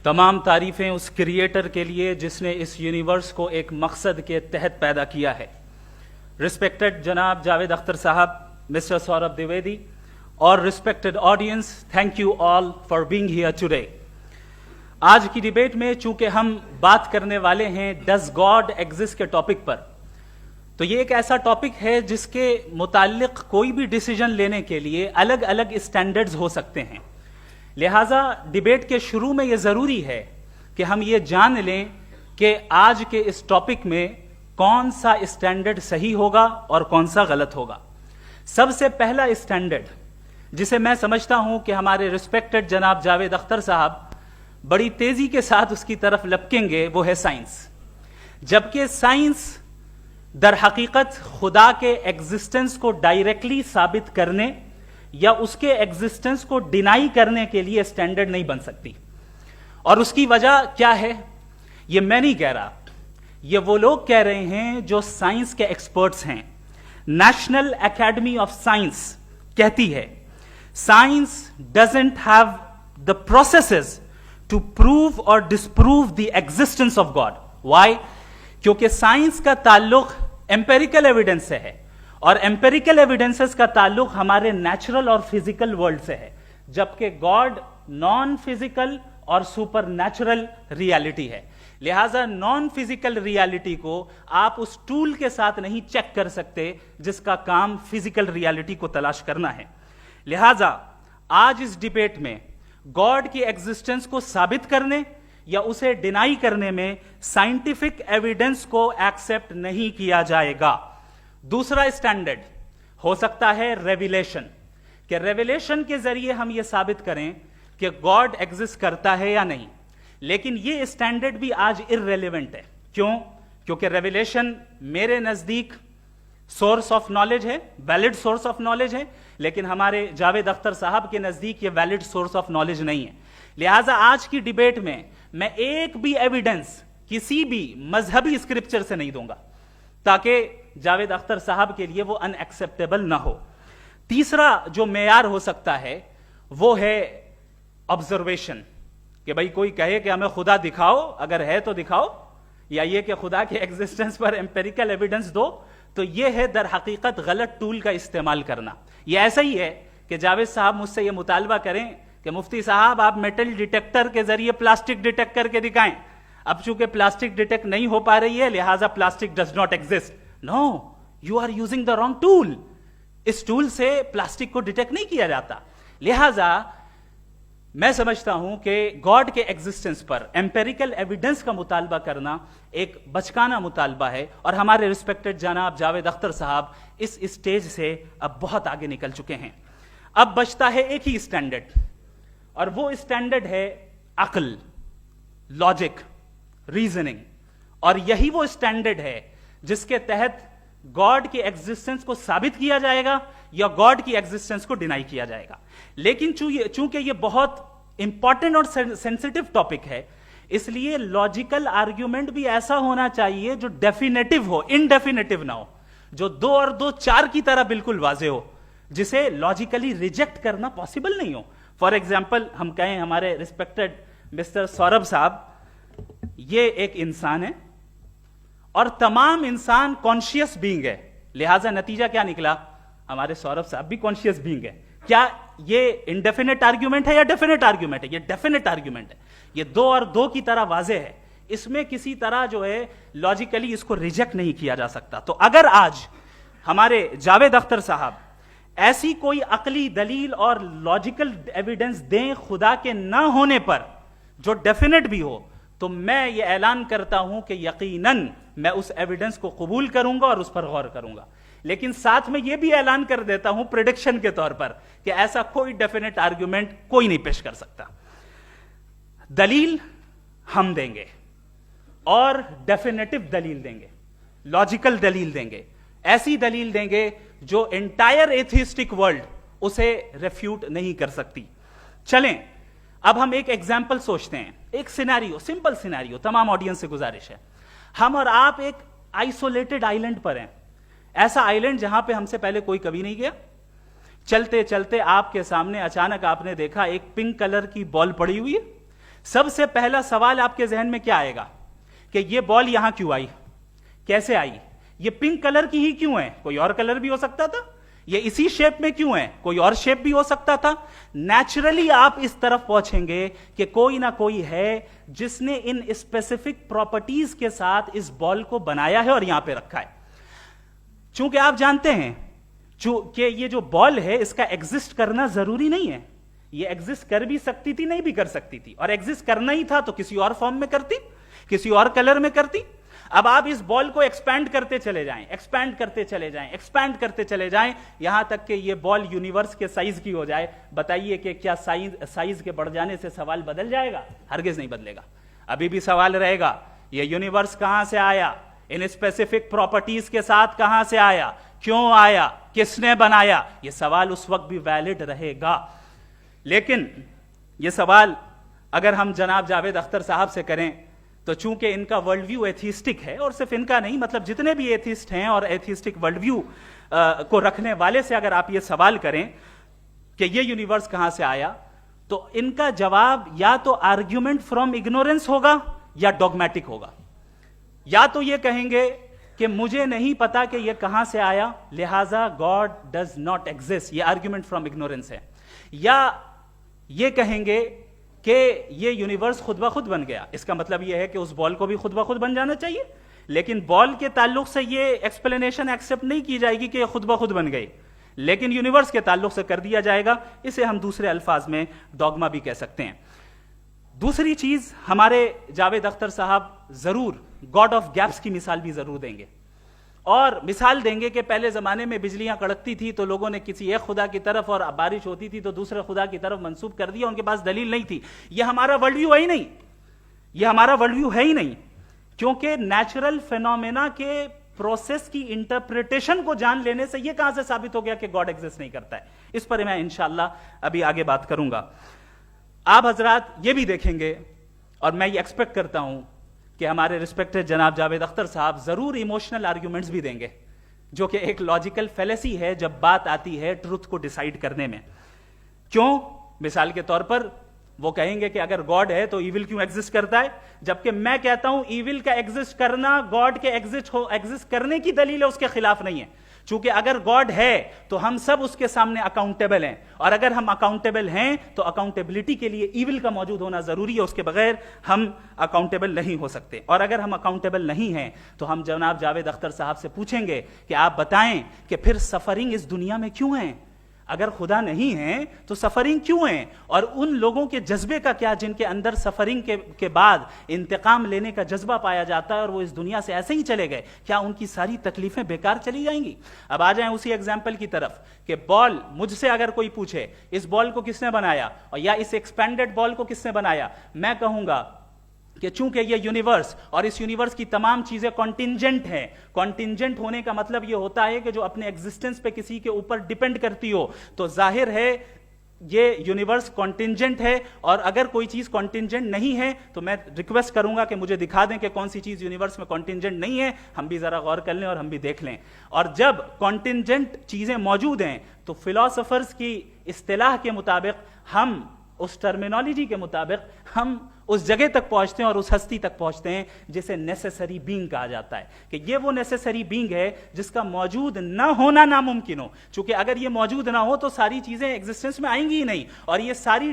تمام تعریفیں اس کریٹر کے لیے جس نے اس یونیورس کو ایک مقصد کے تحت پیدا کیا ہے. رسپیکٹڈ جناب جاوید اختر صاحب, مسٹر سوربھ دیویدی اور respected audience, thank you all for being here today. آج کی ڈیبیٹ میں چونکہ ہم بات کرنے والے ہیں ڈز گاڈ ایگزسٹ کے ٹاپک پر, تو یہ ایک ایسا ٹاپک ہے جس کے متعلق کوئی بھی ڈیسیجن لینے کے لیے الگ الگ اسٹینڈرڈز ہو سکتے ہیں. لہٰذا ڈیبیٹ کے شروع میں یہ ضروری ہے کہ ہم یہ جان لیں کہ آج کے اس ٹاپک میں کون سا اسٹینڈرڈ صحیح ہوگا اور کون سا غلط ہوگا. سب سے پہلا اسٹینڈرڈ جسے میں سمجھتا ہوں کہ ہمارے رسپیکٹڈ جناب جاوید اختر صاحب بڑی تیزی کے ساتھ اس کی طرف لپکیں گے, وہ ہے سائنس. جبکہ سائنس در حقیقت خدا کے ایگزسٹنس کو ڈائریکٹلی ثابت کرنے یا اس کے ایگزسٹنس کو ڈینائی کرنے کے لیے اسٹینڈرڈ نہیں بن سکتی. اور اس کی وجہ کیا ہے یہ میں نہیں کہہ رہا, یہ وہ لوگ کہہ رہے ہیں جو سائنس کے ایکسپرٹس ہیں. نیشنل اکیڈمی آف سائنس کہتی ہے science doesn't have the processes to prove اور disprove the existence of God. Why? کیونکہ سائنس کا تعلق ایمپیریکل ایویڈنس سے ہے, اور ایمپیریکل ایویڈنسز کا تعلق ہمارے نیچرل اور فزیکل ورلڈ سے ہے, جبکہ گاڈ نان فزیکل اور سپر نیچرل ریالٹی ہے. لہٰذا نان فزیکل ریالٹی کو آپ اس ٹول کے ساتھ نہیں چیک کر سکتے جس کا کام فزیکل ریالٹی کو تلاش کرنا ہے. لہٰذا آج اس ڈیبیٹ میں گاڈ کی ایگزسٹنس کو ثابت کرنے یا اسے ڈینائی کرنے میں سائنٹیفک ایویڈنس کو ایکسپٹ نہیں کیا جائے گا. دوسرا اسٹینڈرڈ ہو سکتا ہے ریویلیشن, کہ ریویلیشن کے ذریعے ہم یہ ثابت کریں کہ گاڈ ایگزسٹ کرتا ہے یا نہیں. لیکن یہ اسٹینڈرڈ بھی آج ارریلیونٹ ہے. کیوں؟ کیونکہ ریویلیشن میرے نزدیک سورس آف نالج ہے, ویلڈ سورس آف نالج ہے, لیکن ہمارے جاوید اختر صاحب کے نزدیک یہ ویلڈ سورس آف نالج نہیں ہے. لہٰذا آج کی ڈیبیٹ میں ایک بھی ایویڈنس کسی بھی مذہبی اسکرپچر سے نہیں دوں گا تاکہ جاوید اختر صاحب کے لیے وہ ان ایکسیپٹیبل نہ ہو. تیسرا جو معیار ہو سکتا ہے وہ ہے آبزرویشن, کہ بھائی کوئی کہے کہ ہمیں خدا دکھاؤ, اگر ہے تو دکھاؤ, یا یہ کہ خدا کے ایگزسٹنس پر ایمپیریکل ایویڈنس دو. تو یہ ہے در حقیقت غلط ٹول کا استعمال کرنا. یہ ایسا ہی ہے کہ جاوید صاحب مجھ سے یہ مطالبہ کریں کہ مفتی صاحب آپ میٹل ڈیٹیکٹر کے ذریعے پلاسٹک ڈیٹیکٹ کر کے دکھائیں. اب چونکہ پلاسٹک ڈیٹیکٹ نہیں ہو پا رہی ہے لہٰذا plastic does not exist. No, you are using the wrong tool. اس ٹول سے پلاسٹک کو ڈیٹیکٹ نہیں کیا جاتا. لہٰذا میں سمجھتا ہوں کہ گاڈ کے ایگزسٹنس پر ایمپیریکل ایویڈنس کا مطالبہ کرنا ایک بچکانہ مطالبہ ہے, اور ہمارے رسپیکٹڈ جناب جاوید اختر صاحب اس اسٹیج سے اب بہت آگے نکل چکے ہیں. اب بچتا ہے ایک ہی اسٹینڈرڈ, اور وہ اسٹینڈرڈ ہے عقل, لاجک, ریزننگ. اور یہی وہ اسٹینڈرڈ ہے جس کے تحت گاڈ کی ایگزسٹنس کو ثابت کیا جائے گا یا گاڈ کی ایگزسٹنس کو ڈینائی کیا جائے گا. لیکن چونکہ یہ بہت امپورٹنٹ اور سینسٹیو ٹاپک ہے, اس لیے لاجیکل آرگیومنٹ بھی ایسا ہونا چاہیے جو ڈیفینیٹو ہو, انڈیفینیٹو نہ ہو, جو 2 اور 2 4 کی طرح بالکل واضح ہو, جسے لاجیکلی ریجیکٹ کرنا پاسبل نہیں ہو. فار ایگزامپل ہم کہیں ہمارے رسپیکٹڈ مسٹر سوربھ صاحب یہ ایک انسان ہے اور تمام انسان کانشیس بینگ ہے, لہٰذا نتیجہ کیا نکلا, ہمارے سوربھ صاحب بھی کانشیس بینگ ہے. کیا یہ انڈیفینٹ آرگیومنٹ ہے یا ڈیفینٹ آرگیومنٹ ہے؟ یہ ڈیفینٹ آرگیومنٹ ہے. یہ 2 اور 2 کی طرح واضح ہے, اس میں کسی طرح جو ہے لاجیکلی اس کو ریجیکٹ نہیں کیا جا سکتا. تو اگر آج ہمارے جاوید اختر صاحب ایسی کوئی عقلی دلیل اور لاجیکل ایویڈنس دیں خدا کے نہ ہونے پر جو ڈیفینٹ بھی ہو, تو میں یہ اعلان کرتا ہوں کہ یقیناً میں اس ایویڈنس کو قبول کروں گا اور اس پر غور کروں گا. لیکن ساتھ میں یہ بھی اعلان کر دیتا ہوں پریڈکشن کے طور پر کہ ایسا کوئی ڈیفینٹ آرگیومنٹ کوئی نہیں پیش کر سکتا. دلیل ہم دیں گے اور ڈیفینیٹو دلیل دیں گے, لاجیکل دلیل دیں گے, ایسی دلیل دیں گے جو انٹائر ایتھیسٹک ورلڈ اسے ریفیوٹ نہیں کر سکتی. چلیں اب ہم ایک ایگزامپل سوچتے ہیں, ایک سینیریو, سمپل سینیریو, تمام آڈینس سے گزارش ہے, ہم اور آپ ایک آئسولیٹڈ آئیلینڈ پر ہیں, ایسا آئیلینڈ جہاں پہ ہم سے پہلے کوئی کبھی نہیں گیا. چلتے چلتے آپ کے سامنے اچانک آپ نے دیکھا ایک پنک کلر کی بال پڑی ہوئی ہے, سب سے پہلا سوال آپ کے ذہن میں کیا آئے گا کہ یہ بال یہاں کیوں آئی, کیسے آئی, یہ پنک کلر کی ہی کیوں ہے, کوئی اور کلر بھی ہو سکتا تھا, یہ اسی شیپ میں کیوں ہے, کوئی اور شیپ بھی ہو سکتا تھا. نیچرلی آپ اس طرف پہنچیں گے کہ کوئی نہ کوئی ہے جس نے ان اسپیسیفک پراپرٹیز کے ساتھ اس بال کو بنایا ہے اور یہاں پہ رکھا ہے. چونکہ آپ جانتے ہیں کہ یہ جو بال ہے اس کا ایگزسٹ کرنا ضروری نہیں ہے, یہ ایگزسٹ کر بھی سکتی تھی, نہیں بھی کر سکتی تھی, اور ایگزسٹ کرنا ہی تھا تو کسی اور فارم میں کرتی, کسی اور کلر میں کرتی. اب آپ اس بال کو ایکسپینڈ کرتے چلے جائیں, ایکسپینڈ کرتے چلے جائیں, ایکسپینڈ کرتے چلے جائیں, یہاں تک کہ یہ بال یونیورس کے سائز کی ہو جائے. بتائیے کہ کیا سائز کے بڑھ جانے سے سوال بدل جائے گا؟ ہرگز نہیں بدلے گا. ابھی بھی سوال رہے گا یہ یونیورس کہاں سے آیا, ان اسپیسیفک پراپرٹیز کے ساتھ کہاں سے آیا, کیوں آیا, کس نے بنایا. یہ سوال اس وقت بھی ویلڈ رہے گا. لیکن یہ سوال اگر ہم جناب جاوید اختر صاحب سے کریں تو چونکہ ان کا ورلڈ ویو ایتھیسٹک ہے, اور صرف ان کا نہیں, مطلب جتنے بھی ایتھیسٹ ہیں اور ایتھیسٹک ورلڈ ویو کو رکھنے والے سے اگر آپ یہ سوال کریں کہ یہ یونیورس کہاں سے آیا, تو ان کا جواب یا تو آرگیومنٹ فرام اگنورینس ہوگا یا ڈوگمیٹک ہوگا. یا تو یہ کہیں گے کہ مجھے نہیں پتا کہ یہ کہاں سے آیا, لہذا گاڈ ڈز ناٹ ایگزسٹ, یہ آرگیومنٹ فرام اگنورینس ہے. یا یہ کہیں گے کہ یہ یونیورس خود بخود بن گیا, اس کا مطلب یہ ہے کہ اس بال کو بھی خود بخود بن جانا چاہیے, لیکن بال کے تعلق سے یہ ایکسپلینیشن ایکسپٹ نہیں کی جائے گی کہ یہ خود بخود بن گئی, لیکن یونیورس کے تعلق سے کر دیا جائے گا. اسے ہم دوسرے الفاظ میں ڈوگما بھی کہہ سکتے ہیں. دوسری چیز, ہمارے جاوید اختر صاحب ضرور گاڈ آف گیپس کی مثال بھی ضرور دیں گے, اور مثال دیں گے کہ پہلے زمانے میں بجلیاں کڑکتی تھی تو لوگوں نے کسی ایک خدا کی طرف, اور بارش ہوتی تھی تو دوسرے خدا کی طرف منسوب کر دیا, ان کے پاس دلیل نہیں تھی. یہ ہمارا ورلڈ ویو ہے ہی نہیں, یہ ہمارا ورلڈ ویو ہے ہی نہیں, کیونکہ نیچرل فینومینا کے پروسیس کی انٹرپریٹیشن کو جان لینے سے یہ کہاں سے ثابت ہو گیا کہ گاڈ ایگزسٹ نہیں کرتا ہے. اس پر میں انشاءاللہ ابھی آگے بات کروں گا. آپ حضرات یہ بھی دیکھیں گے, اور میں یہ ایکسپیکٹ کرتا ہوں کہ ہمارے ریسپیکٹڈ جناب جاوید اختر صاحب ضرور ایموشنل آرگیومنٹس بھی دیں گے, جو کہ ایک لاجیکل فیلیسی ہے جب بات آتی ہے ٹروتھ کو ڈیسائیڈ کرنے میں. کیوں؟ مثال کے طور پر وہ کہیں گے کہ اگر گاڈ ہے تو ایول کیوں ایگزسٹ کرتا ہے, جبکہ میں کہتا ہوں ایول کا ایگزسٹ کرنا گاڈ کے ایگزسٹ کرنے کی دلیل ہے, اس کے خلاف نہیں ہے. چونکہ اگر گاڈ ہے تو ہم سب اس کے سامنے اکاؤنٹیبل ہیں, اور اگر ہم اکاؤنٹیبل ہیں تو اکاؤنٹیبلٹی کے لیے ایول کا موجود ہونا ضروری ہے, اس کے بغیر ہم اکاؤنٹیبل نہیں ہو سکتے. اور اگر ہم اکاؤنٹیبل نہیں ہیں تو ہم جناب جاوید اختر صاحب سے پوچھیں گے کہ آپ بتائیں کہ پھر سفرنگ اس دنیا میں کیوں ہے؟ اگر خدا نہیں ہے تو سفرنگ کیوں ہے؟ اور ان لوگوں کے جذبے کا کیا جن کے اندر سفرنگ کے بعد انتقام لینے کا جذبہ پایا جاتا ہے اور وہ اس دنیا سے ایسے ہی چلے گئے, کیا ان کی ساری تکلیفیں بیکار چلی جائیں گی؟ اب آ جائیں اسی ایگزامپل کی طرف کہ بال, مجھ سے اگر کوئی پوچھے اس بال کو کس نے بنایا, اور یا اس ایکسپینڈڈ بال کو کس نے بنایا, میں کہوں گا کہ چونکہ یہ یونیورس اور اس یونیورس کی تمام چیزیں کانٹینجنٹ ہیں. کانٹینجنٹ ہونے کا مطلب یہ ہوتا ہے کہ جو اپنے ایگزسٹنس پہ کسی کے اوپر ڈیپینڈ کرتی ہو, تو ظاہر ہے یہ یونیورس کانٹینجنٹ ہے. اور اگر کوئی چیز کانٹینجنٹ نہیں ہے تو میں ریکویسٹ کروں گا کہ مجھے دکھا دیں کہ کون سی چیز یونیورس میں کانٹینجنٹ نہیں ہے, ہم بھی ذرا غور کر لیں اور ہم بھی دیکھ لیں. اور جب کانٹینجنٹ چیزیں موجود ہیں تو فلاسفرز کی اصطلاح کے مطابق, ہم اس ٹرمینالوجی کے مطابق ہم اس جگہ تک پہنچتے ہیں اور اس ہستی تک پہنچتے ہیں جسے نیسیسری بینگ کہا جاتا ہے, کہ یہ وہ نیسیسری بینگ ہے جس کا موجود نہ ہونا ناممکن ہو. چونکہ اگر یہ موجود نہ ہو تو ساری چیزیں ایگزسٹنس میں آئیں گی ہی نہیں, اور یہ ساری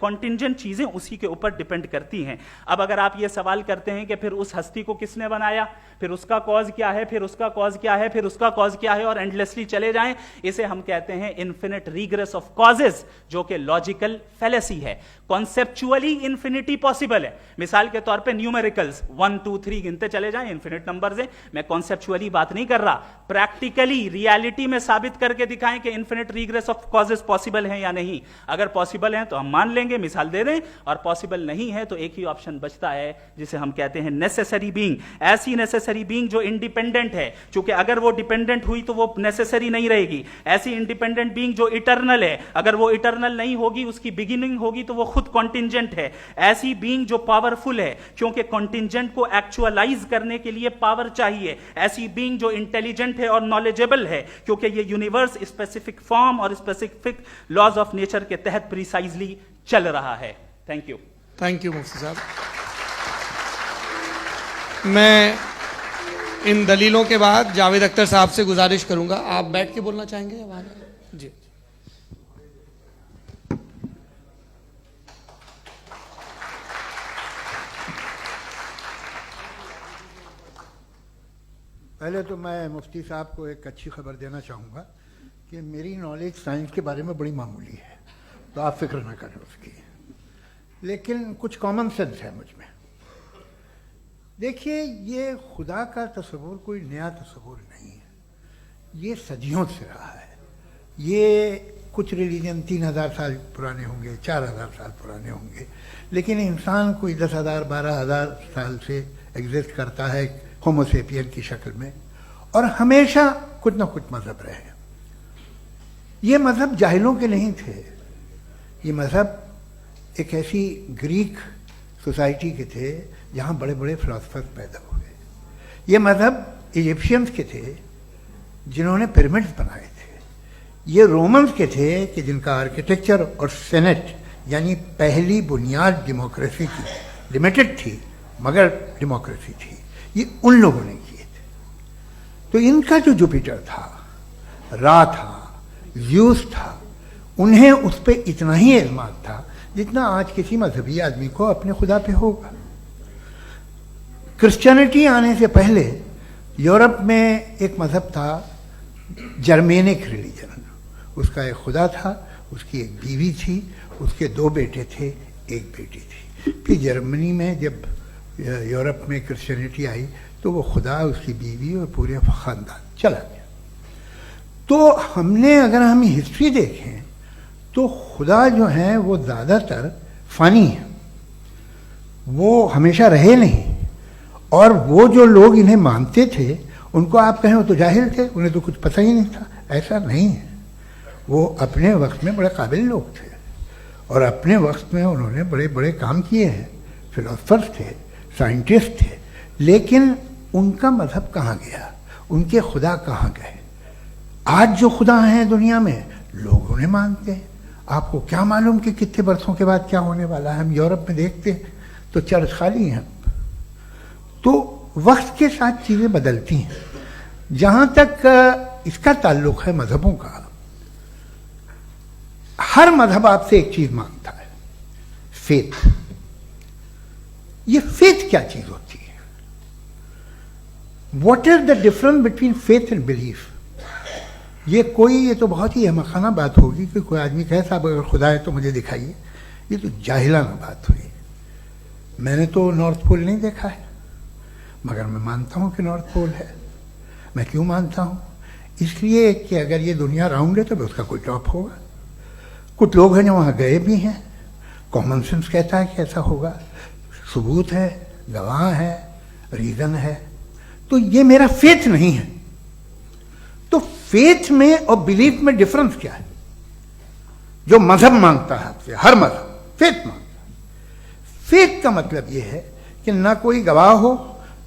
کانٹینجنٹ چیزیں اسی کے اوپر ڈیپینڈ کرتی ہیں. اب اگر آپ یہ سوال کرتے ہیں کہ پھر اس ہستی کو کس نے بنایا, پھر اس کا کاز کیا ہے, پھر اس کا کاز کیا ہے, پھر اس کا کاز کیا ہے, اور اینڈلیسلی چلے جائیں, اسے ہم کہتے ہیں انفینٹ ریگریس آف کازز, جو کہ لاجیکل فیلیسی ہے. کانسیپچولی انفینٹی پاسبل ہے. مثال کے طور پہ نیومیریکلز 1 2 3 گنتے چلے جائیں, انفینٹ نمبرز ہیں. میں کانسیپچولی بات نہیں کر رہا, پریکٹیکلی ریالٹی میں ثابت کر کے دکھائیں کہ infinite regress of causes possible ہیں یا نہیں. اگر پاسبل ہیں تو ہم مان لیں گے, مثال دے دیں, اور پاسبل نہیں ہے تو ایک ہی آپشن بچتا ہے جسے ہم کہتے ہیں نیسیسری بینگ. ایسی نیسیسری بینگ جو انڈیپینڈنٹ ہے, چونکہ اگر وہ ڈیپینڈنٹ ہوئی تو وہ نیسیسری نہیں رہے گی. ایسی انڈیپینڈنٹ بینگ جو اٹرنل ہے, اگر وہ اٹرنل نہیں ہوگی, اس کی بگننگ ہوگی تو وہ خود کانٹینجنٹ ہے. ایسی بینگ جو پاورفل ہے, کیونکہ کانٹینجنٹ کو ایکچوالائز کرنے کے لیے پاور چاہیے. ایسی بینگ جو انٹیلیجنٹ ہے اور نالجبل ہے, کیونکہ یہ یونیورس اسپیسیفک فارم اور اسپیسیفک لاز آف نیچر کے تحت پریسائزلی چل رہا ہے. Thank you. تھینک یو مفتی صاحب. میں ان دلیلوں کے بعد جاوید اختر صاحب سے گزارش کروں گا, آپ بیٹھ کے بولنا چاہیں گے یا وہاں جی. پہلے تو میں مفتی صاحب کو ایک اچھی خبر دینا چاہوں گا کہ میری نالج سائنس کے بارے میں بڑی معمولی ہے, تو آپ فکر نہ کریں اس کی, لیکن کچھ کامن سینس ہے مجھ میں. دیکھیے, یہ خدا کا تصور کوئی نیا تصور نہیں ہے, یہ صدیوں سے رہا ہے. یہ کچھ ریلیجن 3000 سال پرانے ہوں گے, 4000 سال پرانے ہوں گے, لیکن انسان کوئی 10,000 12,000 سال سے ایگزسٹ کرتا ہے ہومو سیپین کی شکل میں, اور ہمیشہ کچھ نہ کچھ مذہب رہے. یہ مذہب جاہلوں کے نہیں تھے, یہ مذہب ایک ایسی گریک سوسائٹی کے تھے جہاں بڑے بڑے فلاسفرز پیدا ہوئے. یہ مذہب ایجپشینز کے تھے جنہوں نے پیرامڈز بنائے تھے. یہ رومنز کے تھے کہ جن کا آرکیٹیکچر اور سینٹ یعنی پہلی بنیاد ڈیموکریسی کی لمیٹڈ تھی مگر ڈیموکریسی تھی, یہ ان لوگوں نے کیے تھے. تو ان کا جو جوپیٹر تھا, را تھا, زیوس تھا, انہیں اس پہ اتنا ہی اعتماد تھا جتنا آج کسی مذہبی آدمی کو اپنے خدا پہ ہوگا. کرسچینٹی آنے سے پہلے یورپ میں ایک مذہب تھا جرمینک ریلیجن. اس کا ایک خدا تھا, اس کی ایک بیوی تھی, اس کے 2 بیٹے تھے, ایک بیٹی تھی. پھر جرمنی میں جب یورپ میں کرسچینٹی آئی تو وہ خدا, اس کی بیوی اور پورے خاندان چلا گیا. تو اگر ہم ہسٹری دیکھیں تو خدا جو ہیں وہ زیادہ تر فانی ہیں, وہ ہمیشہ رہے نہیں. اور وہ جو لوگ انہیں مانتے تھے ان کو آپ کہیں وہ تو جاہل تھے, انہیں تو کچھ پتہ ہی نہیں تھا. ایسا نہیں ہے, وہ اپنے وقت میں بڑے قابل لوگ تھے اور اپنے وقت میں انہوں نے بڑے بڑے کام کیے ہیں. فلاسفرز تھے, سائنٹسٹ تھے, لیکن ان کا مذہب کہاں گیا, ان کے خدا کہاں گئے؟ آج جو خدا ہیں دنیا میں لوگ انہیں مانتے ہیں. آپ کو کیا معلوم کہ کتنے برسوں کے بعد کیا ہونے والا ہے؟ ہم یورپ میں دیکھتے ہیں تو چرچ خالی ہیں. تو وقت کے ساتھ چیزیں بدلتی ہیں. جہاں تک اس کا تعلق ہے مذہبوں کا, ہر مذہب آپ سے ایک چیز مانگتا ہے, فیتھ. یہ فیتھ کیا چیز ہوتی ہے؟ What is the difference between faith and belief? یہ تو بہت ہی احمقانہ بات ہوگی کہ کوئی آدمی کہے صاحب اگر خدا ہے تو مجھے دکھائیے. یہ تو جاہلانہ بات ہوئی. میں نے تو نارتھ پول نہیں دیکھا ہے مگر میں مانتا ہوں کہ نارتھ پول ہے. میں کیوں مانتا ہوں؟ اس لیے کہ اگر یہ دنیا راؤنڈ ہے تو اس کا کوئی ٹاپ ہوگا. کچھ لوگ ہیں جو وہاں گئے بھی ہیں, کامن سینس کہتا ہے کہ ایسا ہوگا, ثبوت ہے, گواہ ہے, ریزن ہے. تو یہ میرا فیتھ نہیں ہے. تو فیتھ میں اور بلیف میں ڈفرنس کیا ہے؟ جو مذہب مانگتا ہے آپ سے, ہر مذہب فیتھ مانگتا ہے. فیتھ کا مطلب یہ ہے کہ نہ کوئی گواہ ہو,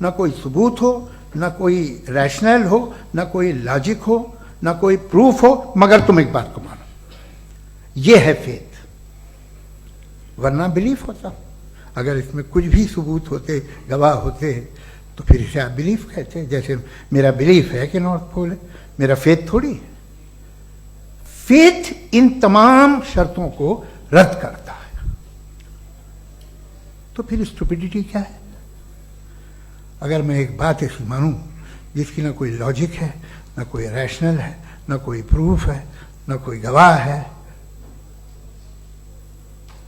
نہ کوئی ثبوت ہو, نہ کوئی ریشنل ہو, نہ کوئی لاجک ہو, نہ کوئی پروف ہو, مگر تم ایک بات کو مانو. یہ ہے فیتھ. ورنہ بلیف ہوتا. اگر اس میں کچھ بھی ثبوت ہوتے, گواہ ہوتے, تو پھر اسے آپ بلیف کہتے ہیں. جیسے میرا بلیف ہے کہ نارتھ پول ہے, میرا فیتھ تھوڑی ہے. فیتھ ان تمام شرطوں کو رد کرتا ہے. تو پھر اسٹوپیڈیٹی کیا ہے؟ اگر میں ایک بات ایسی مانوں جس کی نہ کوئی لاجک ہے, نہ کوئی ریشنل ہے, نہ کوئی پروف ہے, نہ کوئی گواہ ہے,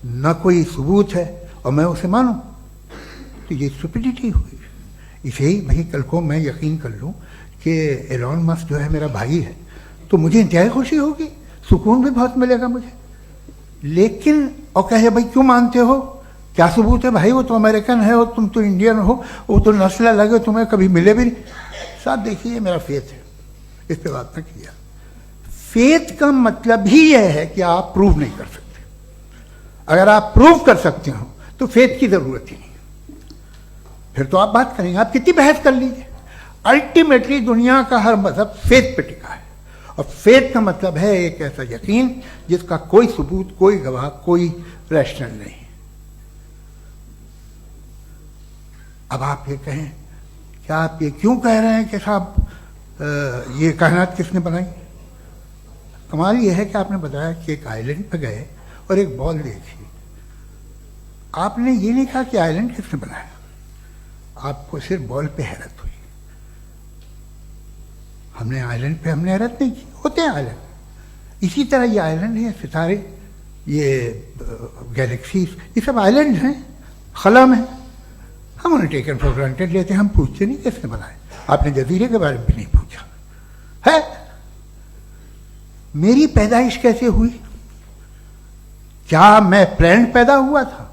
نہ کوئی ثبوت ہے, اور میں اسے مانوں, تو یہ اسٹوپیڈیٹی ہوئی. اسے ہی بھائی کل کو میں یقین کر لوں کہ ایلون مسک جو ہے میرا بھائی ہے تو مجھے انتہائی خوشی ہوگی, سکون بھی بہت ملے گا مجھے. لیکن اور کہے بھائی کیوں مانتے ہو, کیا ثبوت ہے؟ بھائی وہ تو امریکن ہے اور تم تو انڈین ہو, وہ تو نسل الگ ہے, تمہیں کبھی ملے بھی نہیں. صاحب دیکھیے یہ میرا فیتھ ہے, اس پہ بات نہ کیا. فیتھ کا مطلب ہی یہ ہے کہ آپ پروو نہیں کر سکتے. اگر آپ پروو کر سکتے ہو تو فیتھ کی ضرورت ہی نہیں. پھر تو آپ بات کریں گے, آپ کتنی بحث کر لیجیے. الٹیمیٹلی دنیا کا ہر مذہب فیتھ پہ ٹکا ہے, اور فیتھ کا مطلب ہے ایک ایسا یقین جس کا کوئی ثبوت, کوئی گواہ, کوئی ریشنل نہیں. اب آپ یہ کہیں کیا آپ یہ کیوں کہہ رہے ہیں کہ صاحب یہ کائنات کس نے بنائی؟ کمال یہ ہے کہ آپ نے بتایا کہ ایک آئلینڈ پہ گئے اور ایک بال دیکھی. آپ نے یہ نہیں کہا کہ آئلینڈ کس نے بنایا، آپ کو صرف بال پہ حیرت ہوئی. ہم نے آئلینڈ پہ ہم نے حیرت نہیں کی، ہوتے ہیں آئلینڈ. اسی طرح یہ آئلینڈ ہیں، ستارے، یہ گیلیکسیز، یہ سب آئلینڈ ہیں خلا میں. ہم انہیں ٹیکن فار گرانٹیڈ لیتے ہیں، ہم پوچھتے نہیں کس نے بنائے. آپ نے جزیرے کے بارے میں بھی نہیں پوچھا ہے. میری پیدائش کیسے ہوئی؟ کیا میں پلانڈ پیدا ہوا تھا؟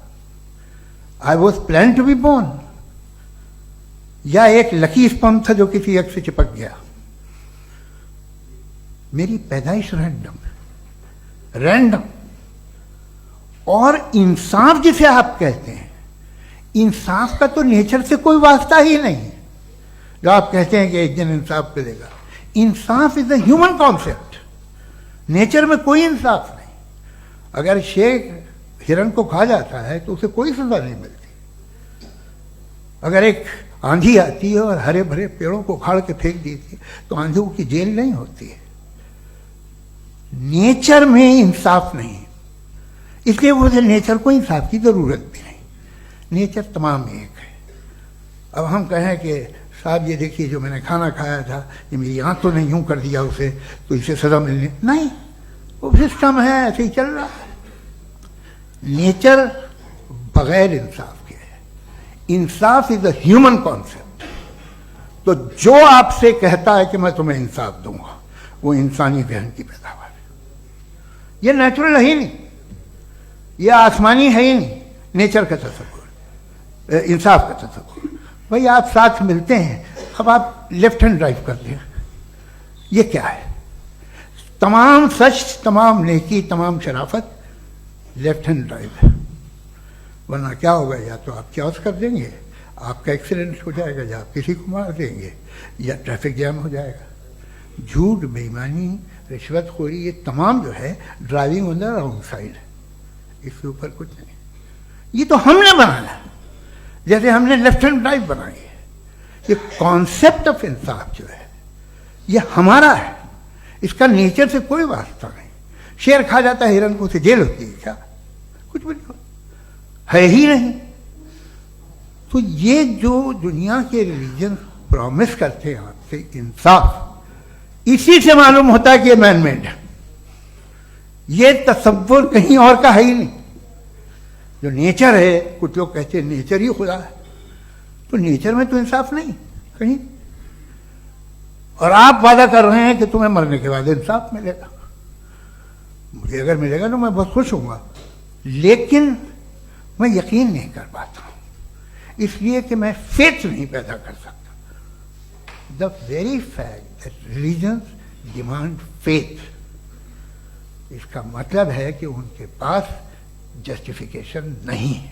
I was plan to be born, یا ایک لکی اسپم تھا جو کسی ایک سے چپک گیا؟ میری پیدائش رینڈم. اور انصاف جسے آپ کہتے ہیں، انصاف کا تو نیچر سے کوئی واسطہ ہی نہیں. جو آپ کہتے ہیں کہ ایک دن انصاف ملے گا، انصاف از اے ہیومن کانسیپٹ. نیچر میں کوئی انصاف نہیں. اگر شیر ہرن کو کھا جاتا ہے تو اسے کوئی سزا نہیں ملتی. اگر ایک آندھی آتی ہے اور ہرے بھرے پیڑوں کو اکھاڑ کے پھینک دیتی ہے تو آندھیوں کی جیل نہیں ہوتی ہے. نیچر میں انصاف نہیں، اس لیے وہ نیچر کو انصاف کی ضرورت بھی نہیں. نیچر تمام ایک ہے. اب ہم کہیں کہ صاحب یہ دیکھیے جو میں نے کھانا کھایا تھا یہ میری آنکھوں نے یوں کر دیا اسے تو اسے سزا ملنی نہیں. وہ سسٹم ہے، ایسے ہی چل رہا ہے. نیچر بغیر انصاف کے ہے. انصاف از اے ہیومن کانسیپٹ. تو جو آپ سے کہتا ہے کہ میں تمہیں انصاف دوں گا وہ انسانی ذہن کی پیداوار ہے. یہ نیچرل ہے ہی نہیں، یہ آسمانی ہے ہی نہیں. نیچر کا تصور، انصاف کا تصور. بھائی آپ ساتھ ملتے ہیں، اب آپ لیفٹ ہینڈ ڈرائیو کرتے ہیں، یہ کیا ہے؟ تمام سچ، تمام نیکی، تمام شرافت لیفٹ ہینڈ ڈرائیو ہے. ورنہ کیا ہوگا؟ یا تو آپ کیوس کر دیں گے، آپ کا ایکسیڈنٹ ہو جائے گا، یا آپ کسی کو مار دیں گے، یا ٹریفک جام ہو جائے گا. جھوٹ، بے ایمانی، رشوت خوری، یہ تمام جو ہے driving on the wrong side ہے. اس کے اوپر کچھ نہیں. یہ تو ہم نے بنایا ہے، جیسے ہم نے لیفٹ ہینڈ ڈرائیو بنائی ہے. یہ کانسیپٹ آف انصاف جو ہے یہ ہمارا ہے، اس کا نیچر سے کوئی واسطہ نہیں. شیر کھا جاتا ہے ہرن کو، اسے جیل ہوتی ہے کیا؟ کچھ بھی نہیں ہے ہی نہیں. تو یہ جو دنیا کے ریلیجن پرومس کرتے ہیں آپ سے انصاف، اسی سے معلوم ہوتا ہے کہ یہ مین میڈ ہے. یہ تصور کہیں اور کا ہے ہی نہیں. جو نیچر ہے، کچھ لوگ کہتے ہیں نیچر ہی خدا ہے، تو نیچر میں تو انصاف نہیں کہیں. اور آپ وعدہ کر رہے ہیں کہ تمہیں مرنے کے بعد انصاف ملے گا. مجھے اگر ملے گا تو میں بہت خوش ہوں گا، لیکن میں یقین نہیں کر پاتا ہوں، اس لیے کہ میں فیتھ نہیں پیدا کر سکتا. The very fact that religions demand faith, اس کا مطلب ہے کہ ان کے پاس جسٹیفیکیشن نہیں ہے.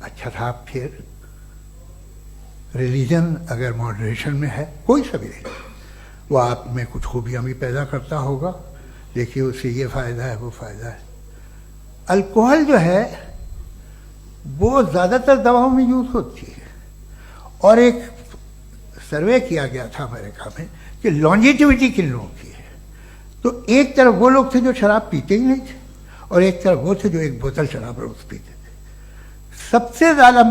اچھا صاحب، پھر ریلیجن اگر ماڈریشن میں ہے، کوئی سا بھی ریلیجن، وہ آپ میں کچھ خوبیاں بھی پیدا کرتا ہوگا. دیکھیے اس سے یہ فائدہ ہے، وہ فائدہ ہے. الکوہل جو ہے وہ زیادہ تر دواؤں میں یوز ہوتی ہے. اور ایک سروے کیا گیا تھا امریکہ میں کہ لانجیٹیوٹی کن لوگوں کی ہے. تو ایک طرف وہ لوگ تھے جو شراب پیتے ہی نہیں تھے، اور ایک طرف وہ تھے جو ایک بوتل شراب روز پیتے تھے. سب سے زیادہ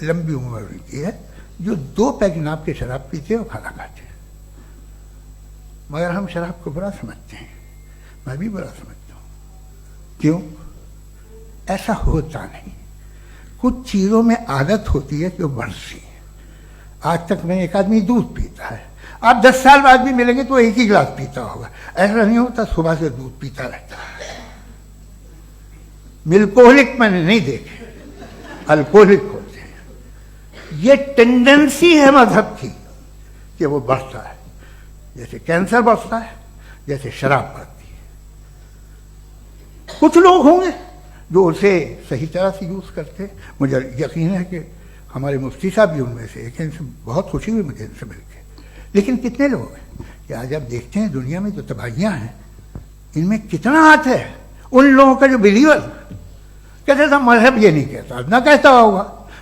لمبی عمر ان کی ہے جو 2 پیگ ناب کے شراب پیتے اور کھانا کھاتے ہیں. مگر ہم شراب کو برا سمجھتے ہیں، میں بھی برا سمجھتا ہوں. کیوں؟ ایسا ہوتا نہیں. کچھ چیزوں میں عادت ہوتی ہے کہ وہ بڑھتی ہے. آج تک میں ایک آدمی دودھ پیتا ہے، آپ 10 سال بعد بھی ملیں گے تو ایک ہی گلاس پیتا ہوگا. ایسا نہیں ہوتا، صبح سے دودھ پیتا رہتا ہے. ملکوہلک میں نے نہیں دیکھے، الکوہلک ہوتے ہیں. یہ ٹینڈنسی ہے مذہب کی کہ وہ بڑھتا ہے، جیسے کینسر بڑھتا ہے، جیسے شراب بڑھتی ہے. کچھ لوگ ہوں گے جو اسے صحیح طرح سے یوز کرتے. مجھے یقین ہے کہ ہمارے مفتی صاحب بھی ان میں سے ایک ہیں. ان سے بہت خوشی ہوئی مجھے ان سے مل کے. لیکن کتنے لوگ ہیں کہ آج آپ دیکھتے ہیں دنیا میں جو تباہیاں ہیں ان میں کتنا ہاتھ ہے ان لوگوں کا جو بلیور. کہتے تھا مذہب یہ نہیں کہتا، نہ کہتا ہوگا،